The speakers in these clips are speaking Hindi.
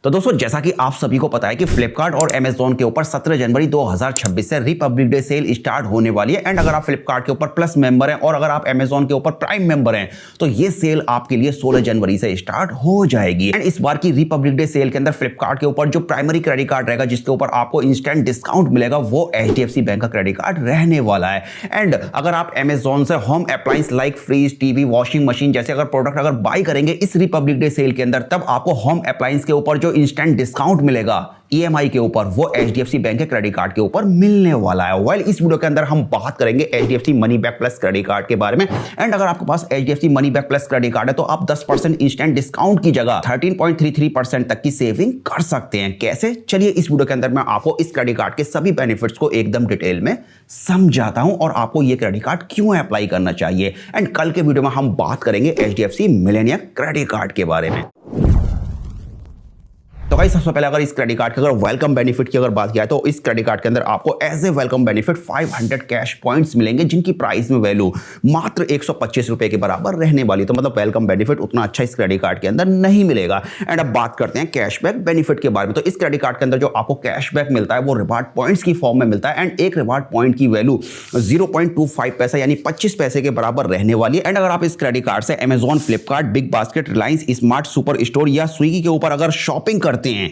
तो दोस्तों जैसा कि आप सभी को पता है कि फ्लिपकार्ट और अमेजोन के ऊपर 17 जनवरी 2026 से रिपब्लिक डे सेल स्टार्ट होने वाली है। एंड अगर आप फ्लिपकार्ट के ऊपर प्लस मेंबर हैं और अगर आप अमेजोन के ऊपर प्राइम मेंबर हैं तो ये सेल आपके लिए 16 जनवरी से स्टार्ट हो जाएगी। एंड इस बार की रिपब्लिक डे सेल के अंदर फ्लिपकार्ट के ऊपर जो प्राइमरी क्रेडिट कार्ड रहेगा जिसके ऊपर आपको इंस्टेंट डिस्काउंट मिलेगा वो HDFC बैंक का क्रेडिट कार्ड रहने वाला है। एंड अगर आप अमेजोन से home appliance like fridge, TV, washing machine जैसे अगर प्रोडक्ट अगर बाई करेंगे इस रिपब्लिक डे सेल के अंदर, तब आपको होम अप्लायंस के ऊपर जो इंस्टेंट डिस्काउंट मिलेगा EMI के ऊपर वो HDFC बैंक के क्रेडिट कार्ड के ऊपर मिलने वाला है। वेल इस वीडियो के अंदर हम बात करेंगे HDFC money back plus credit card के बारे में। एंड अगर आपके पास HDFC money back plus credit card है तो आप 10% इंस्टेंट डिस्काउंट की जगह 13.33% तक की सेविंग कर सकते हैं। कैसे, चलिए इस वीडियो के अंदर मैं आपको इस क्रेडिट कार्ड के सभी बेनिफिट्स को एकदम डिटेल में समझाता हूं और आपको ये क्रेडिट कार्ड क्यों अप्लाई करना चाहिए। एंड कल के वीडियो में हम बात करेंगे HDFC मिलेनियम क्रेडिट कार्ड के बारे में। तो गाइस सबसे पहले अगर इस क्रेडिट कार्ड के अगर वेलकम बेनिफिट की अगर बात किया तो इस क्रेडिट कार्ड के अंदर आपको as a welcome benefit 500 cash points मिलेंगे जिनकी प्राइस में वैल्यू मात्र 125 रुपए के बराबर रहने वाली। तो मतलब वेलकम बेनिफिट उतना अच्छा इस क्रेडिट कार्ड के अंदर नहीं मिलेगा। एंड अब बात करते हैं कैशबैक बेनिफिट के बारे में। तो इस क्रेडिट कार्ड के अंदर जो आपको कैशबैक मिलता है वो रिवार्ड पॉइंट्स की फॉर्म में मिलता है। एंड एक रिवार्ड पॉइंट की वैल्यू 0.25 पैसा यानी 25 पैसे के बराबर रहने वाली है। एंड अगर आप इस क्रेडिट कार्ड से Amazon, Flipkart, big basket, Reliance smart super store या स्विगी के ऊपर अगर शॉपिंग करते हैं,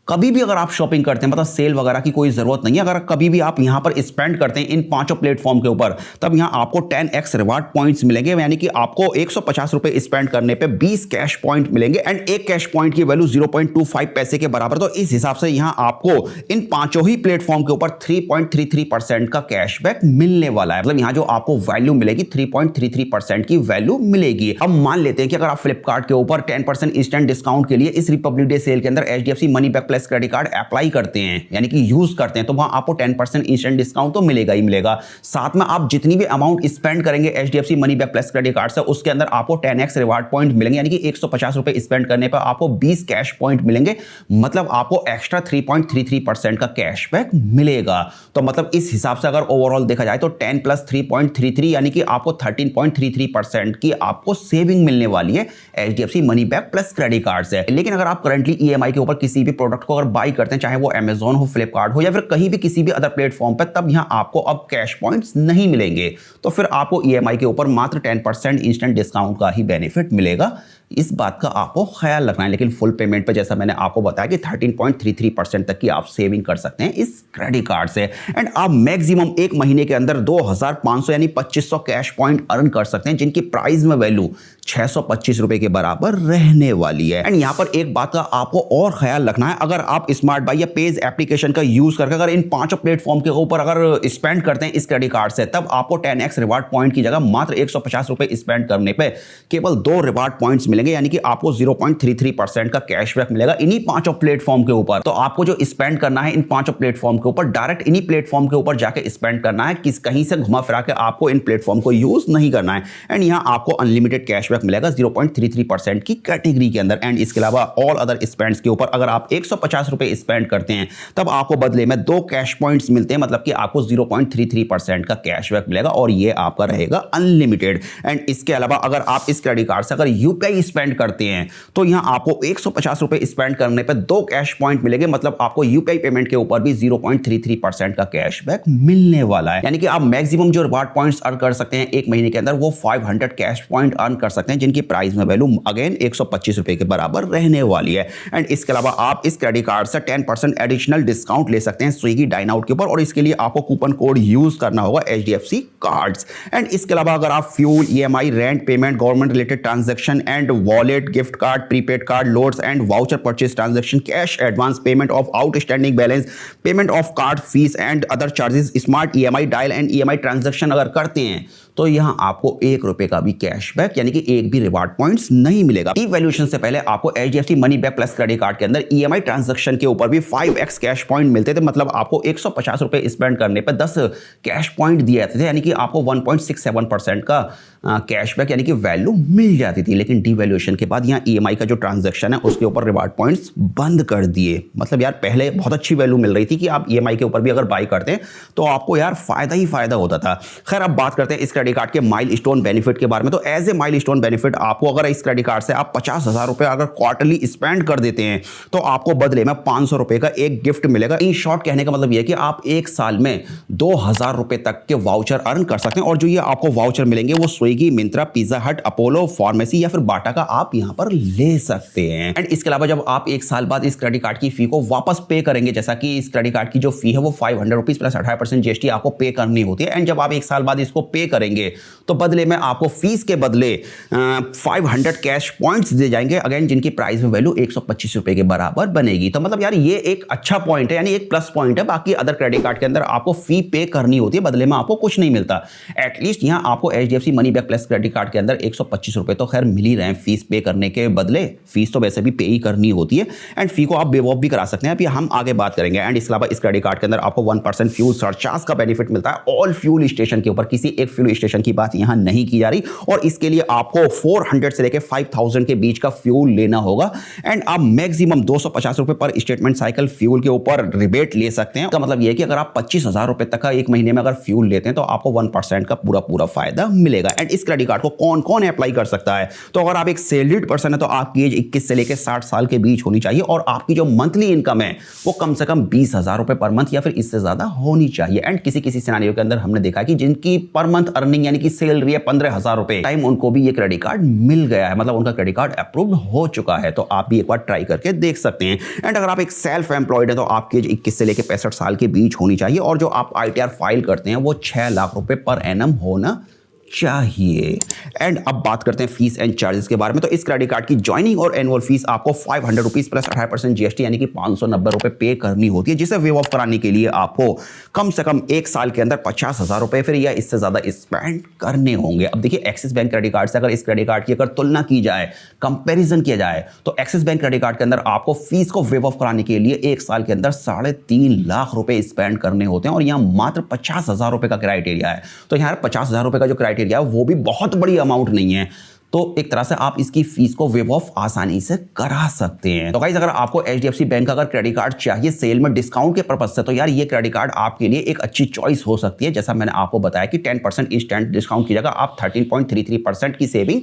कभी भी अगर आप शॉपिंग करते हैं, मतलब सेल वगैरह की कोई जरूरत नहीं है, अगर कभी भी आप यहां पर स्पेंड करते हैं इन पांचों प्लेटफॉर्म के ऊपर तब यहां आपको 10x रिवार्ड पॉइंट्स मिलेंगे। यानी कि आपको 150 रुपए स्पेंड करने पे 20 कैश पॉइंट मिलेंगे। एंड एक कैश पॉइंट की वैल्यू 0.25 पैसे के बराबर। तो इस हिसाब से यहां आपको इन पांचों ही प्लेटफॉर्म के ऊपर 3.33% का कैशबैक मिलने वाला है। मतलब यहां जो आपको वैल्यू मिलेगी 3.33% की वैल्यू मिलेगी। अब मान लेते हैं कि अगर आप फ्लिपकार्ट के ऊपर 10% इंस्टेंट डिस्काउंट के लिए इस रिपब्लिक डे सेल के अंदर HDFC money back plus credit card apply करते हैं यानी कि यूज करते हैं तो वहां आपको 10% इंस्टेंट डिस्काउंट तो मिलेगा ही मिलेगा। साथ में आप जितनी भी अमाउंट स्पेंड करेंगे HDFC money back plus credit card से उसके अंदर आपको 10x रिवार्ड पॉइंट मिलेंगे। यानी कि 150 रुपए स्पेंड करने पर आपको 20 कैश पॉइंट मिलेंगे। मतलब आपको एक्स्ट्रा 3.33% का कैशबैक मिलेगा। तो मतलब इस हिसाब से अगर ओवरऑल देखा जाए तो 10 + 3.33 यानी कि आपको 13.33% की आपको सेविंग मिलने वाली है HDFC money back plus credit card से। लेकिन अगर आप करंटली EMI के ऊपर किसी भी प्रोडक्ट को अगर बाई करते हैं, चाहे वो अमेजॉन हो, फ्लिपकार्ट हो या फिर कहीं भी किसी भी अदर प्लेटफॉर्म पर, तब यहां आपको अब कैश पॉइंट्स नहीं मिलेंगे। तो फिर आपको EMI के ऊपर मात्र 10% इंस्टेंट डिस्काउंट का ही बेनिफिट मिलेगा। इस बात का आपको ख्याल रखना है। लेकिन फुल पेमेंट पे जैसा मैंने आपको बताया कि 13.33% तक की आप सेविंग कर सकते हैं इस क्रेडिट कार्ड से। एंड आप मैक्सिमम एक महीने के अंदर 2500 यानी 2500 कैश पॉइंट अर्न कर सकते हैं जिनकी प्राइस में वैल्यू 625 रुपए के बराबर रहने वाली है। एंड यहां पर एक बात का आपको और ख्याल रखना है, अगर आप स्मार्ट बाई या पेज एप्लीकेशन का यूज करके अगर इन पांचों प्लेटफॉर्म के ऊपर अगर स्पेंड करते हैं इस क्रेडिट कार्ड से, तब आपको 10x रिवार्ड पॉइंट की जगह मात्र 150 रुपए स्पेंड करने पे केवल 2 रिवार्ड पॉइंट्स मिलेंगे। यानी कि आपको 0.33% का कैशबैक मिलेगा इन्हीं पांचों प्लेटफॉर्म के ऊपर। तो आपको जो स्पेंड करना है इन पांचों प्लेटफॉर्म के ऊपर, डायरेक्ट इन्हीं प्लेटफॉर्म के ऊपर जाके स्पेंड करना है। कहीं से घुमा फिरा के आपको इन प्लेटफॉर्म को यूज नहीं करना है। एंड यहां आपको अनलिमिटेड कैशबैक मिलेगा 0.33% की कैटेगरी के अंदर। एंड इसके अलावा ऑल अदर स्पेंड्स के ऊपर अगर आप 150 रुपए स्पेंड करते हैं तब आपको बदले में 2 कैश पॉइंट्स मिलते हैं। मतलब कि आपको 0.33% का कैशबैक मिलेगा और ये आपका रहेगा अनलिमिटेड। एंड इसके अलावा अगर आप इस क्रेडिट कार्ड से अगर UPI स्पेंड करते हैं तो यहां आपको 150 रुपए स्पेंड करने पर 2 कैश पॉइंट मिलेंगे। मतलब आपको UPI पेमेंट के ऊपर भी 0.33% का कैशबैक मिलने वाला है। यानी कि आप मैक्सिमम जो रिवार्ड पॉइंट्स अर्न कर सकते हैं एक महीने के अंदर वो 500 कैश पॉइंट अर्न कर सकते हैं जिनकी प्राइस में वैल्यू अगेन 125 रुपए के बराबर रहने वाली है। एंड इसके अलावा आप इस क्रेडिट कार्ड से 10% एडिशनल डिस्काउंट ले सकते हैं स्विगी, डाइन आउट के ऊपर और इसके लिए आपको कूपन कोड यूज करना होगा HDFC कार्ड्स। एंड इसके अलावा अगर आप fuel, EMI, rent payment, government related transaction and wallet, gift card, prepaid card, loads and voucher purchase transaction, cash advance payment of outstanding balance, payment of card fees and other charges, smart EMI, dial and EMI transaction अगर करते हैं तो यहां आपको 1 रुपए का भी कैशबैक यानी कि एक भी रिवार्ड पॉइंट्स नहीं मिलेगा। इवैल्यूएशन से पहले आपको HDFC money back plus credit card के अंदर EMI ट्रांजैक्शन के ऊपर भी 5x कैश पॉइंट मिलते थे। मतलब आपको 150 रुपए स्पेंड करने पर 10 कैश पॉइंट दिए जाते थे। यानी कि आपको 1.67% का कैशबैक यानी कि वैल्यू मिल जाती थी। लेकिन डिवैल्यूएशन के बाद यहाँ EMI का जो ट्रांजैक्शन है उसके ऊपर रिवार्ड पॉइंट्स बंद कर दिए। मतलब यार पहले बहुत अच्छी वैल्यू मिल रही थी कि आप EMI के ऊपर भी अगर बाई करते हैं तो आपको यार फायदा ही फायदा होता था। खैर अब बात करते हैं इस क्रेडिट कार्ड के माइलस्टोन बेनिफिट के बारे में। तो एज ए माइलस्टोन बेनिफिट आपको अगर इस क्रेडिट कार्ड से आप 50,000 रुपए अगर क्वार्टरली स्पेंड कर देते हैं तो आपको बदले में 500 रुपए का एक गिफ्ट मिलेगा। इन शॉर्ट कहने का मतलब यह है कि आप एक साल में 2,000 रुपए तक के वाउचर अर्न कर सकते हैं और जो ये आपको वाउचर मिलेंगे वो स्विगी, मिंत्रा, पिज्जा हट, अपोलो फार्मेसी या फिर बाटा का आप यहां पर ले सकते हैं। एंड इसके अलावा जब आप एक साल बाद इस क्रेडिट कार्ड की फी को वापस पे करेंगे, जैसा कि इस क्रेडिट कार्ड की जो फी है वो 500 रुपीज प्लस 18% जीएसटी आपको पे करनी होती है। एंड जब आप एक साल बाद इसको पे करेंगे तो बदले में आपको फीस के बदले 500 कैश पॉइंट्स दिए जाएंगे, अगेन जिनकी प्राइस में वैल्यू 125 रुपए के बराबर बनेगी। तो मतलब यार ये एक अच्छा पॉइंट है, यानी एक प्लस पॉइंट है। बाकी अदर क्रेडिट कार्ड के अंदर आपको फी पे करनी होती है, बदले में आपको कुछ नहीं मिलता। एटलीस्ट यहां आपको HDFC money back plus credit card के अंदर 125 रुपए तो खैर मिल ही रहे हैं फीस पे करने के बदले। फीस तो वैसे भी पे ही करनी होती है एंड फी को आप वेव ऑफ भी करा सकते हैं, अभी हम आगे बात करेंगे। एंड इसके अलावा इस क्रेडिट कार्ड के अंदर आपको 1% फ्यूल सरचार्ज का बेनिफिट मिलता है ऑल फ्यूल स्टेशन के ऊपर। किसी एक फ्यूल स्टेशन की बात यहां नहीं की जा रही और इसके लिए आपको 400 से लेकर 5,000 के बीच का फ्यूल लेना होगा एंड आप मैक्सिमम 250 रुपए पर स्टेटमेंट साइकिल फ्यूल के ऊपर रिबेट ले सकते हैं। इसका मतलब यह है कि अगर आप 25,000 रुपए तक का एक महीने में अगर फ्यूल लेते हैं तो आपको 1% का पूरा फायदा मिलेगा। एंड इस क्रेडिट कार्ड को कौन कौन अप्लाई कर सकता है? तो अगर आप एक सैलरीड पर्सन है तो आपकी एज 21 से लेकर 60 साल के बीच होनी चाहिए और आपकी जो मंथली इनकम है वो कम से कम 20,000 रुपए पर मंथ या फिर इससे ज्यादा होनी चाहिए। एंड किसी सिनेरियो के अंदर हमने देखा कि जिनकी पर मंथ अर्निंग यानी कि सैलरी है 15,000 रुपए, टाइम उनको भी ये क्रेडिट कार्ड मिल गया है, मतलब उनका क्रेडिट कार्ड अप्रूव्ड हो चुका है। तो आप भी एक बार ट्राई करके देख सकते हैं। एंड अगर आप एक सेल्फ एम्प्लॉयड है तो आपकी एज 21 से लेकर 65 साल के बीच होनी चाहिए और जो आप आईटीआर फाइल करते हैं वो 6 लाख रुपए पर एनम होना चाहिए। एंड अब बात करते हैं फीस एंड चार्जेस के बारे में। तो इस क्रेडिट कार्ड की ज्वाइनिंग और एनुअल फीस आपको 500 रुपीज प्लस 18% जीएसटी यानी कि 590 रुपए पे करनी होती है, जिसे वेव ऑफ कराने के लिए आपको कम से कम एक साल के अंदर 50,000 रुपए फिर या इससे ज्यादा स्पेंड करने होंगे। अब देखिए एक्सिस बैंक क्रेडिट कार्ड से अगर इस क्रेडिट कार्ड की अगर तुलना की जाए, कंपेरिजन किया जाए, तो एक्सिस बैंक क्रेडिट कार्ड के अंदर आपको फीस को वेव ऑफ कराने के लिए एक साल के अंदर 3.5 लाख रुपए स्पेंड करने होते हैं और यहां मात्र 50,000 रुपए का क्राइटेरिया है। तो यहां 50,000 रुपए का जो क्राइटेरिया वो भी बहुत बड़ी अमाउंट नहीं है, तो एक तरह से आप इसकी फीस को वेव ऑफ आसानी से करा सकते हैं। तो गाइस अगर आपको एचडीएफसी बैंक का अगर क्रेडिट कार्ड चाहिए सेल में डिस्काउंट के पर्पज से, तो यार ये क्रेडिट कार्ड आपके लिए एक अच्छी चॉइस हो सकती है। जैसा मैंने आपको बताया कि 10% इंस्टेंट डिस्काउंट की जगह आप 13.33% की सेविंग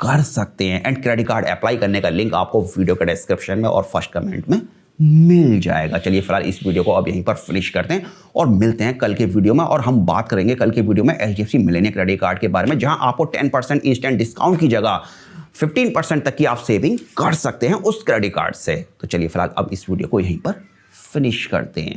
कर सकते हैं। एंड क्रेडिट कार्ड अप्लाई करने का लिंक आपको वीडियो के डिस्क्रिप्शन में और फर्स्ट कमेंट में मिल जाएगा। चलिए फिलहाल इस वीडियो को अब यहीं पर फिनिश करते हैं और मिलते हैं कल के वीडियो में। और हम बात करेंगे कल के वीडियो में एचडीएफसी मिलेनियर क्रेडिट कार्ड के बारे में, जहां आपको 10% इंस्टेंट डिस्काउंट की जगह 15% तक की आप सेविंग कर सकते हैं उस क्रेडिट कार्ड से। तो चलिए फिलहाल अब इस वीडियो को यहीं पर फिनिश करते हैं।